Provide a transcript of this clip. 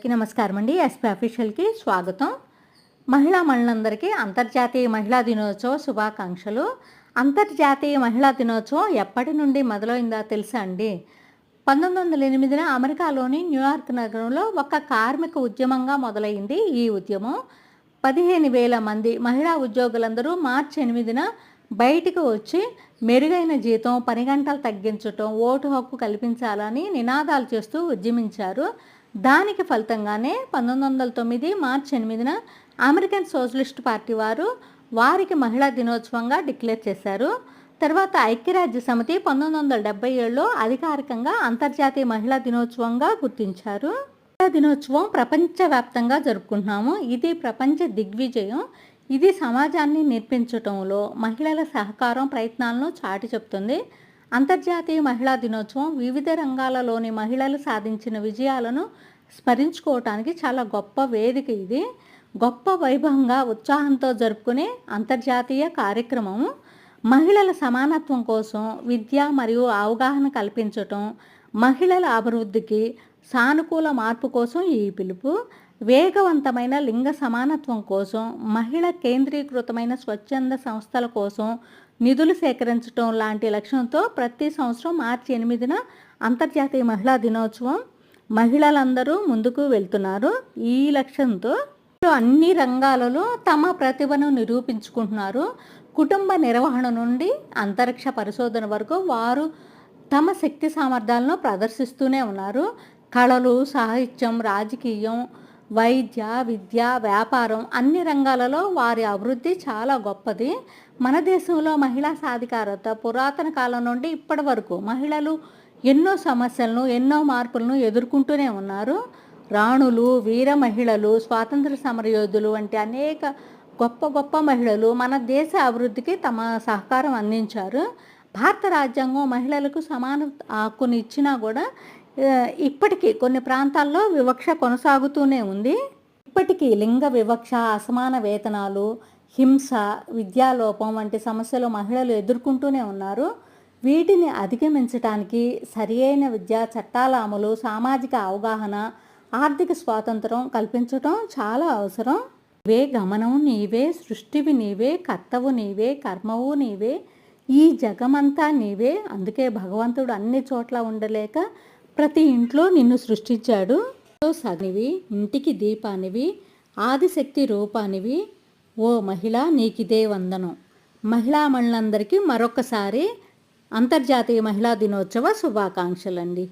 నమస్కారం అండి. ఎస్పీ అఫీషియల్కి స్వాగతం. మహిళలందరికీ అంతర్జాతీయ మహిళా దినోత్సవ శుభాకాంక్షలు. అంతర్జాతీయ మహిళా దినోత్సవం ఎప్పటి నుండి మొదలైందో తెలుసా అండి? 1908 అమెరికాలోని న్యూయార్క్ నగరంలో ఒక కార్మిక ఉద్యమంగా మొదలైంది. ఈ ఉద్యమం 15,000 మంది మహిళా ఉద్యోగులందరూ మార్చి 8న బయటికి వచ్చి మెరుగైన జీతం, పని గంటలు తగ్గించటం, ఓటు హక్కు కల్పించాలని నినాదాలు చేస్తూ ఉద్యమించారు. దానికి ఫలితంగానే 1909 మార్చి 8న అమెరికన్ సోషలిస్ట్ పార్టీ వారికి మహిళా దినోత్సవంగా డిక్లేర్ చేశారు. తర్వాత ఐక్యరాజ్య సమితి 1977లో అధికారికంగా అంతర్జాతీయ మహిళా దినోత్సవంగా గుర్తించారు. మహిళా దినోత్సవం ప్రపంచవ్యాప్తంగా జరుపుకుంటున్నాము. ఇది ప్రపంచ దిగ్విజయం. ఇది సమాజాన్ని నిర్మించటంలో మహిళల సహకారం, ప్రయత్నాలను చాటి చెప్తుంది. అంతర్జాతీయ మహిళా దినోత్సవం వివిధ రంగాలలోని మహిళలు సాధించిన విజయాలను స్మరించుకోవటానికి చాలా గొప్ప వేదిక. ఇది గొప్ప వైభవంగా, ఉత్సాహంతో జరుపుకునే అంతర్జాతీయ కార్యక్రమం. మహిళల సమానత్వం కోసం విద్య మరియు అవగాహన కల్పించటం, మహిళల అభివృద్ధికి, సానుకూల మార్పు కోసం ఈ పిలుపు. వేగవంతమైన లింగ సమానత్వం కోసం, మహిళ కేంద్రీకృతమైన స్వచ్ఛంద సంస్థల కోసం నిధులు సేకరించడం లాంటి లక్ష్యంతో ప్రతి సంవత్సరం మార్చి 8న అంతర్జాతీయ మహిళా దినోత్సవం మహిళలందరూ ముందుకు వెళ్తున్నారు. ఈ లక్ష్యంతో అన్ని రంగాలలో తమ ప్రతిభను నిరూపించుకుంటున్నారు. కుటుంబ నిర్వహణ నుండి అంతరిక్ష పరిశోధన వరకు వారు తమ శక్తి సామర్థ్యాలను ప్రదర్శిస్తూనే ఉన్నారు. కళలు, సాహిత్యం, రాజకీయం, వైద్య, విద్య, వ్యాపారం అన్ని రంగాలలో వారి అభివృద్ధి చాలా గొప్పది. మన దేశంలో మహిళా సాధికారత పురాతన కాలం నుండి ఇప్పటి వరకు మహిళలు ఎన్నో సమస్యలను, ఎన్నో మార్పులను ఎదుర్కొంటూనే ఉన్నారు. రాణులు, వీర మహిళలు, స్వాతంత్ర సమరయోధులు వంటి అనేక గొప్ప గొప్ప మహిళలు మన దేశ అభివృద్ధికి తమ సహకారం అందించారు. భారత రాజ్యాంగం మహిళలకు సమాన హక్కును ఇచ్చినా కూడా ఇప్పటికీ కొన్ని ప్రాంతాల్లో వివక్ష కొనసాగుతూనే ఉంది. ఇప్పటికీ లింగ వివక్ష, అసమాన వేతనాలు, హింస, విద్యాలోపం వంటి సమస్యలు మహిళలు ఎదుర్కొంటూనే ఉన్నారు. వీటిని అధిగమించడానికి సరియైన విద్యా చట్టాల అమలు, సామాజిక అవగాహన, ఆర్థిక స్వాతంత్రం కల్పించడం చాలా అవసరం. నీవే గమనం నీవే, సృష్టివి నీవే, కర్తవు నీవే, కర్మవు నీవే, ఈ జగమంతా నీవే. అందుకే భగవంతుడు అన్ని చోట్ల ఉండలేక ప్రతి ఇంట్లో నిన్ను సృష్టించాడు. సనివి, ఇంటికి దీపానివి, ఆదిశక్తి రూపానివి, ఓ మహిళ నీకిదే వందనం. మహిళలందరికీ మరొకసారి అంతర్జాతీయ మహిళా దినోత్సవ శుభాకాంక్షలండి.